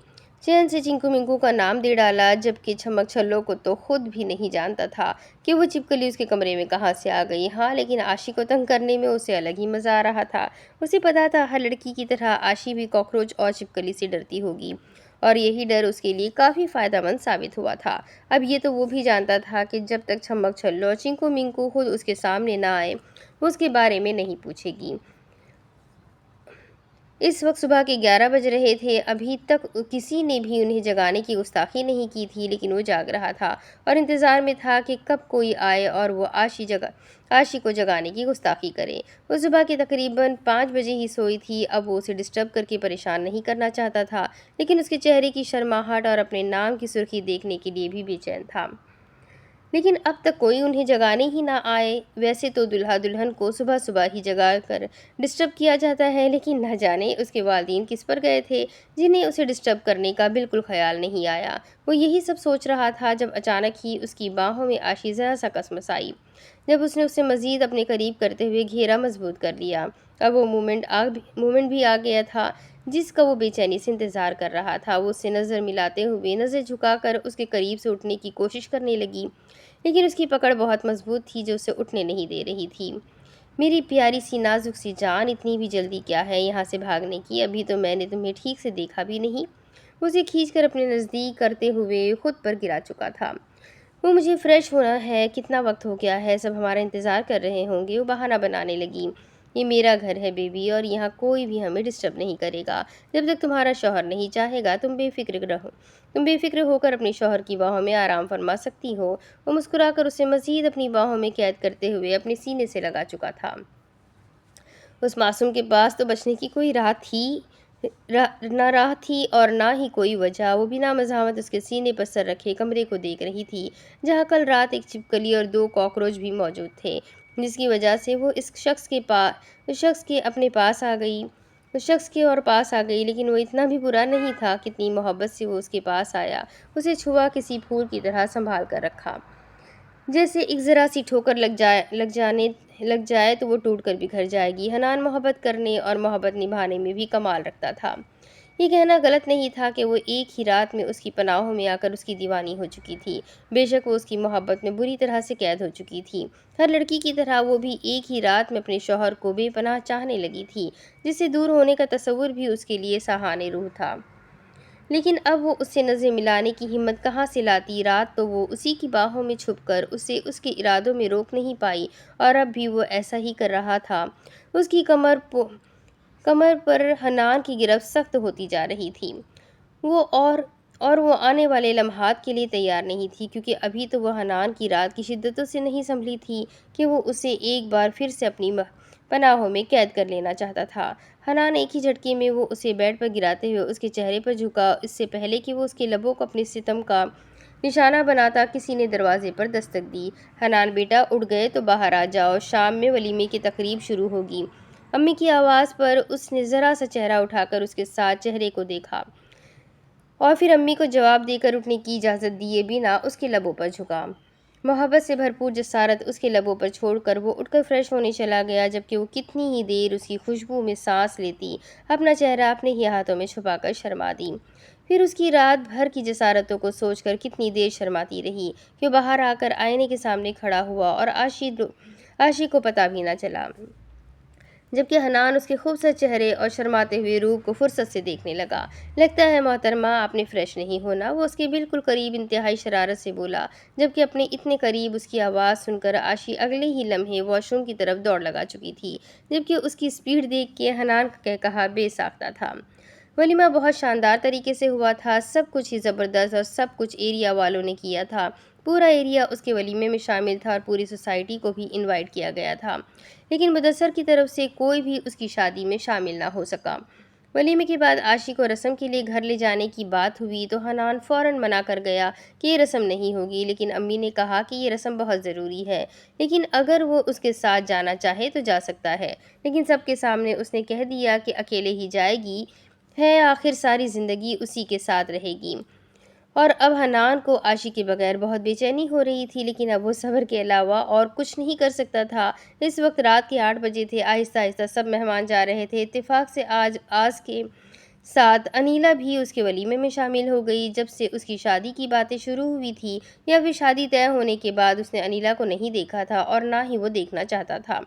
چین سے چنکو منکو کا نام دے ڈالا، جبکہ چھمک چھلو کو تو خود بھی نہیں جانتا تھا کہ وہ چھپکلی اس کے کمرے میں کہاں سے آ گئی۔ ہاں، لیکن عاشی کو تنگ کرنے میں اسے الگ ہی مزہ آ رہا تھا۔ اسے پتا تھا ہر لڑکی کی طرح عاشی بھی کاکروچ اور چھپکلی سے ڈرتی ہوگی، اور یہی ڈر اس کے لیے کافی فائدہ مند ثابت ہوا تھا۔ اب یہ تو وہ بھی جانتا تھا کہ جب تک چھمک چھلو اور چنکو منکو خود اس کے سامنے نہ آئے، وہ اس کے بارے میں نہیں پوچھے گی۔ اس وقت صبح کے 11 بج رہے تھے۔ ابھی تک کسی نے بھی انہیں جگانے کی گستاخی نہیں کی تھی، لیکن وہ جاگ رہا تھا اور انتظار میں تھا کہ کب کوئی آئے اور وہ عاشی کو جگانے کی گستاخی کرے۔ وہ صبح کے تقریباً 5 بجے ہی سوئی تھی۔ اب وہ اسے ڈسٹرب کر کے پریشان نہیں کرنا چاہتا تھا، لیکن اس کے چہرے کی شرماہٹ اور اپنے نام کی سرخی دیکھنے کے لیے بھی بے چین تھا۔ لیکن اب تک کوئی انہیں جگانے ہی نہ آئے۔ ویسے تو دلہا دلہن کو صبح صبح ہی جگا کر ڈسٹرب کیا جاتا ہے، لیکن نہ جانے اس کے والدین کس پر گئے تھے جنہیں اسے ڈسٹرب کرنے کا بالکل خیال نہیں آیا۔ وہ یہی سب سوچ رہا تھا جب اچانک ہی اس کی باہوں میں عاشی ذرا سا کسمس آئی، جب اس نے اسے مزید اپنے قریب کرتے ہوئے گھیرا مضبوط کر لیا۔ اب وہ مومنٹ بھی آ گیا تھا جس کا وہ بے چینی سے انتظار کر رہا تھا۔ وہ اس سے نظر ملاتے ہوئے نظر جھکا کر اس کے قریب سے اٹھنے کی کوشش کرنے لگی، لیکن اس کی پکڑ بہت مضبوط تھی جو اسے اٹھنے نہیں دے رہی تھی۔ میری پیاری سی نازک سی جان، اتنی بھی جلدی کیا ہے یہاں سے بھاگنے کی؟ ابھی تو میں نے تمہیں ٹھیک سے دیکھا بھی نہیں۔ وہ اسے کھینچ کر اپنے نزدیک کرتے ہوئے خود پر گرا چکا تھا۔ وہ مجھے فریش ہونا ہے، کتنا وقت ہو گیا ہے، سب ہمارا انتظار کر رہے ہوں گے۔ وہ بہانہ بنانے لگی، یہ میرا گھر ہے بیبی، اور یہاں کوئی بھی ہمیں ڈسٹرب نہیں کرے گا جب تک تمہارا شوہر نہیں چاہے گا۔ تم بے فکر ہو کر اپنے شوہر کی باہوں میں آرام فرما سکتی ہو۔ وہ مسکرا کر اسے مزید اپنی باہوں میں قید کرتے ہوئے اپنے سینے سے لگا چکا تھا۔ اس معصوم کے پاس تو بچنے کی کوئی راہ تھی اور نہ ہی کوئی وجہ۔ وہ بنا مزاحمت اس کے سینے پر سر رکھے کمرے کو دیکھ رہی تھی، جہاں کل رات ایک چھپکلی اور 2 کاکروچ بھی موجود تھے، جس کی وجہ سے وہ اس شخص کے اور پاس آ گئی۔ لیکن وہ اتنا بھی برا نہیں تھا، کتنی محبت سے وہ اس کے پاس آیا، اسے چھوا کسی پھول کی طرح سنبھال کر رکھا، جیسے ایک ذرا سی ٹھوکر لگ جائے تو وہ ٹوٹ کر بکھر جائے گی۔ حنان محبت کرنے اور محبت نبھانے میں بھی کمال رکھتا تھا۔ یہ کہنا غلط نہیں تھا کہ وہ ایک ہی رات میں اس کی پناہوں میں آ کر اس کی دیوانی ہو چکی تھی۔ بے شک وہ اس کی محبت میں بری طرح سے قید ہو چکی تھی۔ ہر لڑکی کی طرح وہ بھی ایک ہی رات میں اپنے شوہر کو بے پناہ چاہنے لگی تھی، جس سے دور ہونے کا تصور بھی اس کے لیے سہانے روح تھا۔ لیکن اب وہ اس سے نظریں ملانے کی ہمت کہاں سے لاتی؟ رات تو وہ اسی کی باہوں میں چھپ کر اسے اس کے ارادوں میں روک نہیں پائی، اور اب بھی وہ ایسا ہی کر رہا تھا۔ اس کی کمر پر حنان کی گرفت سخت ہوتی جا رہی تھی، وہ آنے والے لمحات کے لیے تیار نہیں تھی، کیونکہ ابھی تو وہ حنان کی رات کی شدتوں سے نہیں سنبھلی تھی کہ وہ اسے ایک بار پھر سے اپنی پناہوں میں قید کر لینا چاہتا تھا۔ حنان ایک ہی جھٹکے میں وہ اسے بیڈ پر گراتے ہوئے اس کے چہرے پر جھکا، اس سے پہلے کہ وہ اس کے لبوں کو اپنے ستم کا نشانہ بناتا کسی نے دروازے پر دستک دی۔ حنان بیٹا اٹھ گئے تو باہر آ جاؤ، شام میں ولیمے کی تقریب شروع ہوگی۔ امی کی آواز پر اس نے ذرا سا چہرہ اٹھا کر اس کے ساتھ چہرے کو دیکھا اور پھر امی کو جواب دے کر اٹھنے کی اجازت دیے بنا اس کے لبوں پر جھکا۔ محبت سے بھرپور جسارت اس کے لبوں پر چھوڑ کر وہ اٹھ کر فریش ہونے چلا گیا، جبکہ وہ کتنی ہی دیر اس کی خوشبو میں سانس لیتی، اپنا چہرہ اپنے ہی ہاتھوں میں چھپا کر شرما دی۔ پھر اس کی رات بھر کی جسارتوں کو سوچ کر کتنی دیر شرماتی رہی کہ وہ باہر آ کر آئینے کے سامنے کھڑا ہوا اور عاشق کو پتہ بھی نہ چلا، جبکہ حنان اس کے خوبصورت چہرے اور شرماتے ہوئے روپ کو فرصت سے دیکھنے لگا۔ لگتا ہے محترمہ آپ نے فریش نہیں ہونا، وہ اس کے بالکل قریب انتہائی شرارت سے بولا، جبکہ اپنے اتنے قریب اس کی آواز سن کر عاشی اگلے ہی لمحے واش روم کی طرف دوڑ لگا چکی تھی، جبکہ اس کی سپیڈ دیکھ کے حنان کا کہا بے ساختہ تھا۔ ولیمہ بہت شاندار طریقے سے ہوا تھا، سب کچھ ہی زبردست، اور سب کچھ ایریا والوں نے کیا تھا۔ پورا ایریا اس کے ولیمے میں شامل تھا اور پوری سوسائٹی کو بھی انوائٹ کیا گیا تھا، لیکن مدثر کی طرف سے کوئی بھی اس کی شادی میں شامل نہ ہو سکا۔ ولیمے کے بعد عاشق کو رسم کے لیے گھر لے جانے کی بات ہوئی تو حنان فوراً منع کر گیا کہ یہ رسم نہیں ہوگی، لیکن امی نے کہا کہ یہ رسم بہت ضروری ہے، لیکن اگر وہ اس کے ساتھ جانا چاہے تو جا سکتا ہے۔ لیکن سب کے سامنے اس نے کہہ دیا کہ اکیلے ہی جائے گی، ہے آخر ساری زندگی اسی کے ساتھ رہے گی۔ اور اب حنان کو عاشق کے بغیر بہت بے چینی ہو رہی تھی، لیکن اب وہ صبر کے علاوہ اور کچھ نہیں کر سکتا تھا۔ اس وقت رات کے 8 بجے تھے، آہستہ آہستہ سب مہمان جا رہے تھے۔ اتفاق سے آج کے ساتھ انیلا بھی اس کے ولیمے میں شامل ہو گئی۔ جب سے اس کی شادی کی باتیں شروع ہوئی تھی یا پھر شادی طے ہونے کے بعد اس نے انیلا کو نہیں دیکھا تھا اور نہ ہی وہ دیکھنا چاہتا تھا،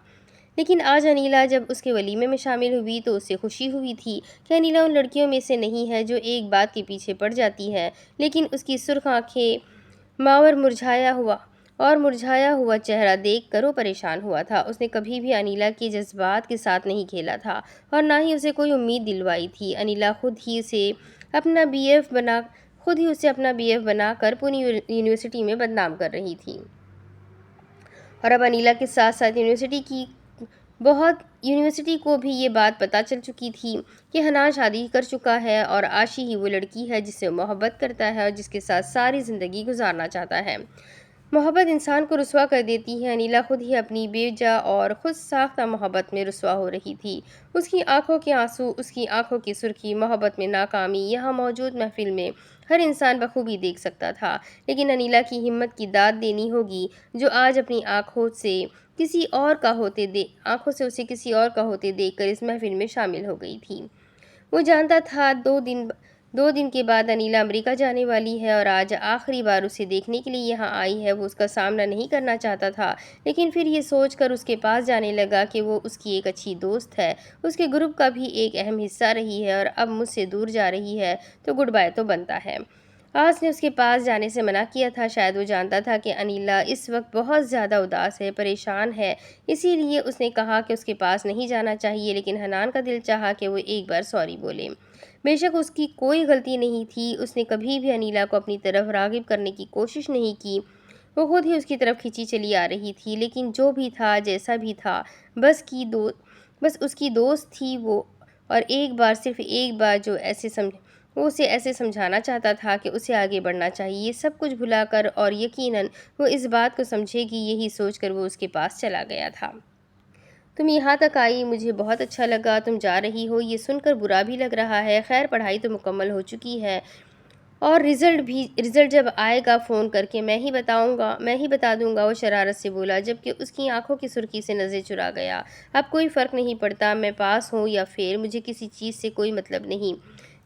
لیکن آج انیلا جب اس کے ولیمے میں شامل ہوئی تو اسے خوشی ہوئی تھی کہ انیلا ان لڑکیوں میں سے نہیں ہے جو ایک بات کے پیچھے پڑ جاتی ہے، لیکن اس کی سرخ آنکھیں ماور مرجھایا ہوا چہرہ دیکھ کر وہ پریشان ہوا تھا۔ اس نے کبھی بھی انیلا کے جذبات کے ساتھ نہیں کھیلا تھا اور نہ ہی اسے کوئی امید دلوائی تھی۔ انیلا خود ہی اسے اپنا بی ایف بنا کر پوری یونیورسٹی میں بدنام کر رہی تھی، اور اب انیلا کے ساتھ ساتھ یونیورسٹی کو بھی یہ بات پتہ چل چکی تھی کہ حنان شادی کر چکا ہے اور عاشی ہی وہ لڑکی ہے جس سے وہ محبت کرتا ہے اور جس کے ساتھ ساری زندگی گزارنا چاہتا ہے۔ محبت انسان کو رسوا کر دیتی ہے۔ انیلا خود ہی اپنی بے جا اور خود ساختہ محبت میں رسوا ہو رہی تھی۔ اس کی آنکھوں کے آنسو، اس کی آنکھوں کی سرخی، محبت میں ناکامی یہاں موجود محفل میں ہر انسان بخوبی دیکھ سکتا تھا، لیکن انیلا کی ہمت کی داد دینی ہوگی جو آج اپنی آنکھوں سے اسے کسی اور کا ہوتے دیکھ کر اس محفل میں شامل ہو گئی تھی۔ وہ جانتا تھا 2 دن کے بعد انیلا امریکہ جانے والی ہے اور آج آخری بار اسے دیکھنے کے لیے یہاں آئی ہے۔ وہ اس کا سامنا نہیں کرنا چاہتا تھا، لیکن پھر یہ سوچ کر اس کے پاس جانے لگا کہ وہ اس کی ایک اچھی دوست ہے، اس کے گروپ کا بھی ایک اہم حصہ رہی ہے اور اب مجھ سے دور جا رہی ہے تو گڈ بائے تو بنتا ہے۔ آس نے اس کے پاس جانے سے منع کیا تھا، شاید وہ جانتا تھا کہ انیلا اس وقت بہت زیادہ اداس ہے، پریشان ہے، اسی لیے اس نے کہا کہ اس کے پاس نہیں جانا چاہیے، لیکن حنان کا دل چاہا کہ وہ ایک بار سوری بولے۔ بے شک اس کی کوئی غلطی نہیں تھی، اس نے کبھی بھی انیلا کو اپنی طرف راغب کرنے کی کوشش نہیں کی، وہ خود ہی اس کی طرف کھینچی چلی آ رہی تھی۔ لیکن جو بھی تھا، جیسا بھی تھا، بس اس کی دوست تھی وہ، اور صرف ایک بار وہ اسے ایسے سمجھانا چاہتا تھا کہ اسے آگے بڑھنا چاہیے، یہ سب کچھ بھلا کر، اور یقیناً وہ اس بات کو سمجھے گی، یہی سوچ کر وہ اس کے پاس چلا گیا تھا۔ تم یہاں تک آئی، مجھے بہت اچھا لگا، تم جا رہی ہو یہ سن کر برا بھی لگ رہا ہے، خیر پڑھائی تو مکمل ہو چکی ہے اور رزلٹ جب آئے گا فون کر کے میں ہی بتا دوں گا، وہ شرارت سے بولا، جبکہ اس کی آنکھوں کی سرخی سے نظر چرا گیا۔ اب کوئی فرق نہیں پڑتا، میں پاس ہوں یا فیل، مجھے کسی چیز سے کوئی مطلب نہیں،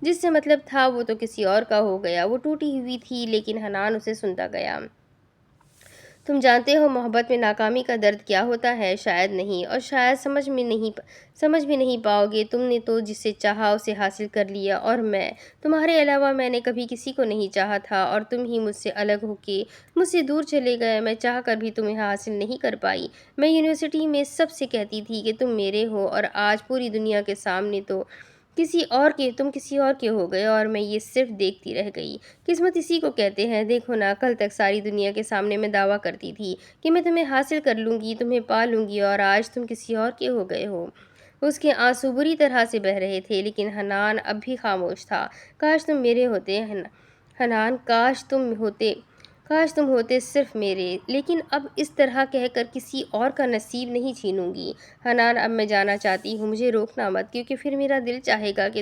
جس سے مطلب تھا وہ تو کسی اور کا ہو گیا۔ وہ ٹوٹی ہوئی تھی، لیکن حنان اسے سنتا گیا۔ تم جانتے ہو محبت میں ناکامی کا درد کیا ہوتا ہے؟ شاید نہیں، اور شاید سمجھ بھی نہیں پاؤ گے۔ تم نے تو جسے چاہا اسے حاصل کر لیا، اور تمہارے علاوہ میں نے کبھی کسی کو نہیں چاہا تھا، اور تم ہی مجھ سے الگ ہو کے مجھ سے دور چلے گئے، میں چاہ کر بھی تمہیں حاصل نہیں کر پائی۔ میں یونیورسٹی میں سب سے کہتی تھی کہ تم میرے ہو، اور آج پوری دنیا کے سامنے تم کسی اور کے ہو گئے، اور میں یہ صرف دیکھتی رہ گئی۔ قسمت اسی کو کہتے ہیں، دیکھو نا، کل تک ساری دنیا کے سامنے میں دعویٰ کرتی تھی کہ میں تمہیں حاصل کر لوں گی، تمہیں پا لوں گی، اور آج تم کسی اور کے ہو گئے ہو۔ اس کے آنسو بری طرح سے بہہ رہے تھے، لیکن حنان اب بھی خاموش تھا۔ کاش تم میرے ہوتے حنان، کاش تم ہوتے کاش تم ہوتے صرف میرے، لیکن اب اس طرح کہہ کر کسی اور کا نصیب نہیں چھینوں گی۔ حنان اب میں جانا چاہتی ہوں، مجھے روکنا مت، کیونکہ پھر میرا دل چاہے گا کہ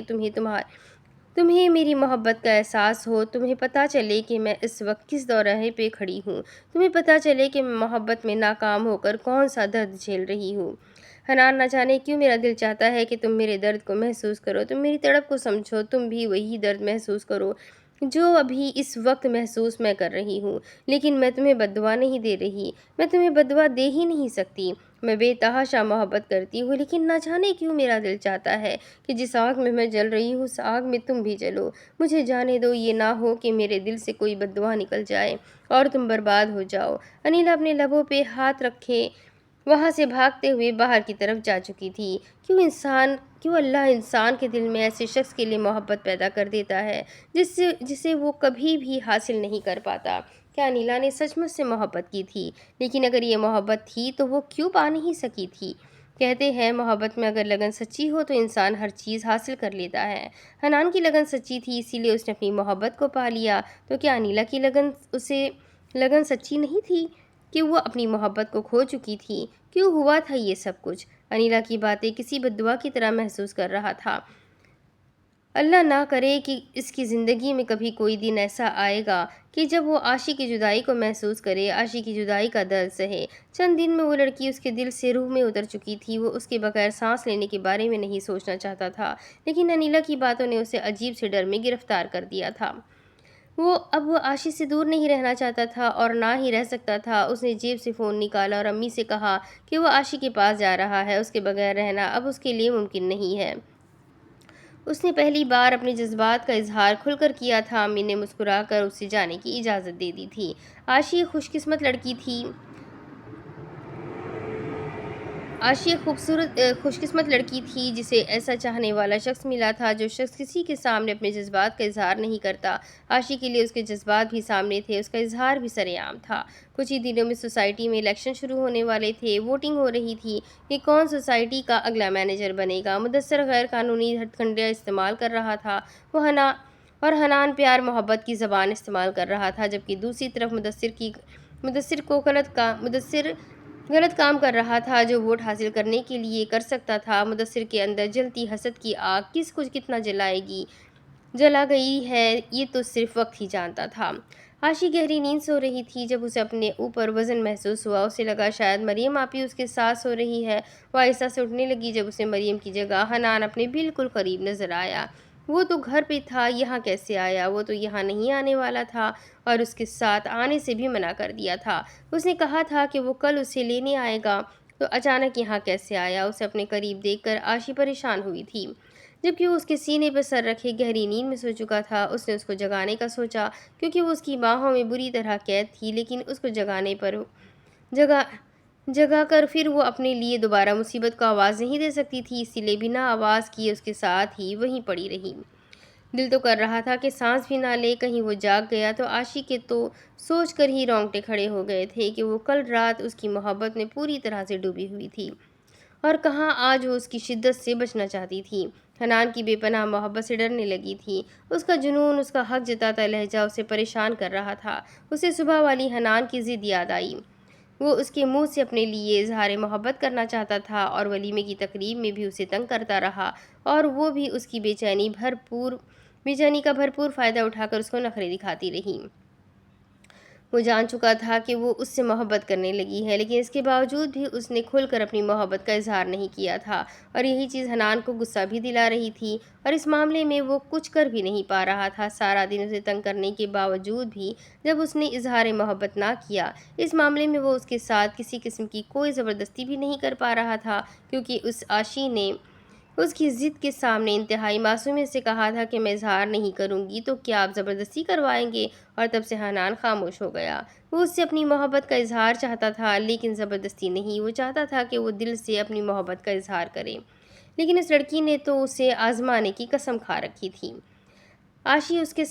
تمہیں میری محبت کا احساس ہو، تمہیں پتہ چلے کہ میں اس وقت کس دوراہے پہ کھڑی ہوں، تمہیں پتہ چلے کہ میں محبت میں ناکام ہو کر کون سا درد جھیل رہی ہوں۔ حنان، نہ جانے کیوں میرا دل چاہتا ہے کہ تم میرے درد کو محسوس کرو، تم میری تڑپ کو سمجھو، تم بھی وہی درد محسوس کرو جو ابھی اس وقت محسوس میں کر رہی ہوں۔ لیکن میں تمہیں بد دعا نہیں دے رہی، میں تمہیں بد دعا دے ہی نہیں سکتی۔ میں بے تحاشا محبت کرتی ہوں، لیکن نہ جانے کیوں میرا دل چاہتا ہے کہ جس آگ میں جل رہی ہوں اس آگ میں تم بھی جلو۔ مجھے جانے دو، یہ نہ ہو کہ میرے دل سے کوئی بد دعا نکل جائے اور تم برباد ہو جاؤ۔ انیلا اپنے لبوں پہ ہاتھ رکھے وہاں سے بھاگتے ہوئے باہر کی طرف جا چکی تھی۔ کیوں اللہ انسان کے دل میں ایسے شخص کے لیے محبت پیدا کر دیتا ہے جسے وہ کبھی بھی حاصل نہیں کر پاتا؟ کیا انیلا نے سچ مچ سے محبت کی تھی؟ لیکن اگر یہ محبت تھی تو وہ کیوں پا نہیں سکی تھی؟ کہتے ہیں محبت میں اگر لگن سچی ہو تو انسان ہر چیز حاصل کر لیتا ہے۔ حنان کی لگن سچی تھی، اسی لیے اس نے اپنی محبت کو پا لیا۔ تو کیا انیلا کی لگن سچی نہیں تھی کہ وہ اپنی محبت کو کھو چکی تھی؟ کیوں ہوا تھا یہ سب کچھ؟ انیلا کی باتیں کسی بد دعا کی طرح محسوس کر رہا تھا۔ اللہ نہ کرے کہ اس کی زندگی میں کبھی کوئی دن ایسا آئے گا کہ جب وہ عاشق کی جدائی کو محسوس کرے، عاشق کی جدائی کا درد سہے۔ چند دن میں وہ لڑکی اس کے دل سے روح میں اتر چکی تھی، وہ اس کے بغیر سانس لینے کے بارے میں نہیں سوچنا چاہتا تھا۔ لیکن انیلا کی باتوں نے اسے عجیب سے ڈر میں گرفتار کر دیا تھا۔ اب وہ عاشق سے دور نہیں رہنا چاہتا تھا اور نہ ہی رہ سکتا تھا۔ اس نے جیب سے فون نکالا اور امی سے کہا کہ وہ عاشق کے پاس جا رہا ہے، اس کے بغیر رہنا اب اس کے لیے ممکن نہیں ہے۔ اس نے پہلی بار اپنے جذبات کا اظہار کھل کر کیا تھا۔ امی نے مسکرا کر اسے جانے کی اجازت دے دی تھی۔ عاشق خوش قسمت لڑکی تھی جسے ایسا چاہنے والا شخص ملا تھا، جو شخص کسی کے سامنے اپنے جذبات کا اظہار نہیں کرتا۔ عاشق کے لیے اس کے جذبات بھی سامنے تھے، اس کا اظہار بھی سرِ عام تھا۔ کچھ ہی دنوں میں سوسائٹی میں الیکشن شروع ہونے والے تھے، ووٹنگ ہو رہی تھی کہ کون سوسائٹی کا اگلا مینیجر بنے گا۔ مدثر غیر قانونی ہتھ کنڈیاں استعمال کر رہا تھا اور حنان پیار محبت کی زبان استعمال کر رہا تھا، جبکہ دوسری طرف مدثر غلط کام کر رہا تھا جو ووٹ حاصل کرنے کے لیے کر سکتا تھا۔ مدثر کے اندر جلتی حسد کی آگ کس کو کتنا جلا گئی ہے یہ تو صرف وقت ہی جانتا تھا۔ عاشق گہری نیند سو رہی تھی جب اسے اپنے اوپر وزن محسوس ہوا۔ اسے لگا شاید مریم آپی اس کے ساتھ سو رہی ہے۔ وہ آہستہ سے اٹھنے لگی جب اسے مریم کی جگہ حنان اپنے بالکل قریب نظر آیا۔ وہ تو گھر پہ تھا، یہاں کیسے آیا؟ وہ تو یہاں نہیں آنے والا تھا اور اس کے ساتھ آنے سے بھی منع کر دیا تھا۔ اس نے کہا تھا کہ وہ کل اسے لینے آئے گا، تو اچانک یہاں کیسے آیا؟ اسے اپنے قریب دیکھ کر عاشق پریشان ہوئی تھی، جبکہ وہ اس کے سینے پر سر رکھے گہری نیند میں سو چکا تھا۔ اس نے اس کو جگانے کا سوچا کیونکہ وہ اس کی باہوں میں بری طرح قید تھی، لیکن اس کو جگا کر پھر وہ اپنے لیے دوبارہ مصیبت کو آواز نہیں دے سکتی تھی، اسی لیے بنا آواز کیے اس کے ساتھ ہی وہیں پڑی رہی۔ دل تو کر رہا تھا کہ سانس بھی نہ لے، کہیں وہ جاگ گیا تو عاشق کے تو سوچ کر ہی رونگٹے کھڑے ہو گئے تھے کہ وہ کل رات اس کی محبت میں پوری طرح سے ڈوبی ہوئی تھی اور کہاں آج وہ اس کی شدت سے بچنا چاہتی تھی۔ حنان کی بے پناہ محبت سے ڈرنے لگی تھی۔ اس کا جنون، اس کا حق جتاتا لہجہ اسے پریشان کر رہا تھا۔ اسے صبح والی حنان کی ضد یاد آئی۔ وہ اس کے منہ سے اپنے لیے اظہار محبت کرنا چاہتا تھا اور ولیمے کی تقریب میں بھی اسے تنگ کرتا رہا، اور وہ بھی اس کی بے چینی کا بھرپور فائدہ اٹھا کر اس کو نخرے دکھاتی رہی۔ وہ جان چکا تھا کہ وہ اس سے محبت کرنے لگی ہے، لیکن اس کے باوجود بھی اس نے کھل کر اپنی محبت کا اظہار نہیں کیا تھا، اور یہی چیز حنان کو غصہ بھی دلا رہی تھی، اور اس معاملے میں وہ کچھ کر بھی نہیں پا رہا تھا۔ سارا دن اسے تنگ کرنے کے باوجود بھی جب اس نے اظہار محبت نہ کیا، اس معاملے میں وہ اس کے ساتھ کسی قسم کی کوئی زبردستی بھی نہیں کر پا رہا تھا، کیونکہ اس عاشق نے اس کی ضد کے سامنے انتہائی معصومیت سے کہا تھا کہ میں اظہار نہیں کروں گی تو کیا آپ زبردستی کروائیں گے؟ اور تب سے حنان خاموش ہو گیا۔ وہ اس سے اپنی محبت کا اظہار چاہتا تھا، لیکن زبردستی نہیں۔ وہ چاہتا تھا کہ وہ دل سے اپنی محبت کا اظہار کرے، لیکن اس لڑکی نے تو اسے آزمانے کی قسم کھا رکھی تھی۔ عاشق اس کی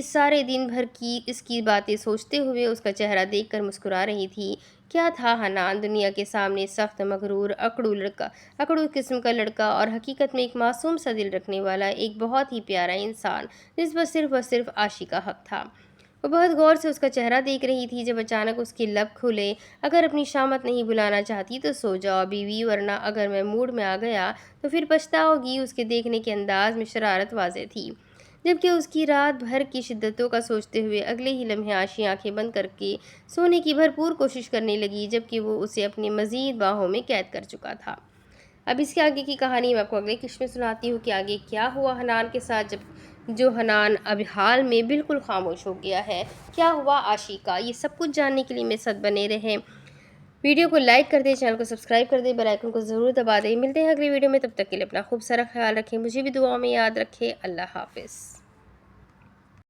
سارے دن بھر کی اس کی باتیں سوچتے ہوئے اس کا چہرہ دیکھ کر مسکرا رہی تھی۔ کیا تھا حنان؟ دنیا کے سامنے سخت، مغرور، اکڑو قسم کا لڑکا، اور حقیقت میں ایک معصوم سا دل رکھنے والا ایک بہت ہی پیارا انسان، جس پر صرف اور صرف عاشق کا حق تھا۔ وہ بہت غور سے اس کا چہرہ دیکھ رہی تھی جب اچانک اس کے لب کھلے۔ اگر اپنی شامت نہیں بلانا چاہتی تو سو جاؤ بیوی، ورنہ اگر میں موڈ میں آ گیا تو پھر پچھتاؤ گی۔ اس کے دیکھنے کے انداز میں شرارت واضح تھی، جبکہ اس کی رات بھر کی شدتوں کا سوچتے ہوئے اگلے ہی لمحے عاشی آنکھیں بند کر کے سونے کی بھرپور کوشش کرنے لگی، جبکہ وہ اسے اپنی مزید باہوں میں قید کر چکا تھا۔ اب اس کے آگے کی کہانی میں آپ کو اگلے قسط میں سناتی ہوں کہ آگے کیا ہوا حنان کے ساتھ، جو حنان اب حال میں بالکل خاموش ہو گیا ہے۔ کیا ہوا عاشی کا، یہ سب کچھ جاننے کے لیے میرے ساتھ بنے رہیں۔ ویڈیو کو لائک کر دیں، چینل کو سبسکرائب کر دیں، بیل آئیکن کو ضرور دبا دیں۔ ملتے ہیں اگلی ویڈیو میں، تب تک کے لیے اپنا خوب سارا خیال رکھیں، مجھے بھی دعاؤں میں یاد رکھیں۔ اللہ حافظ۔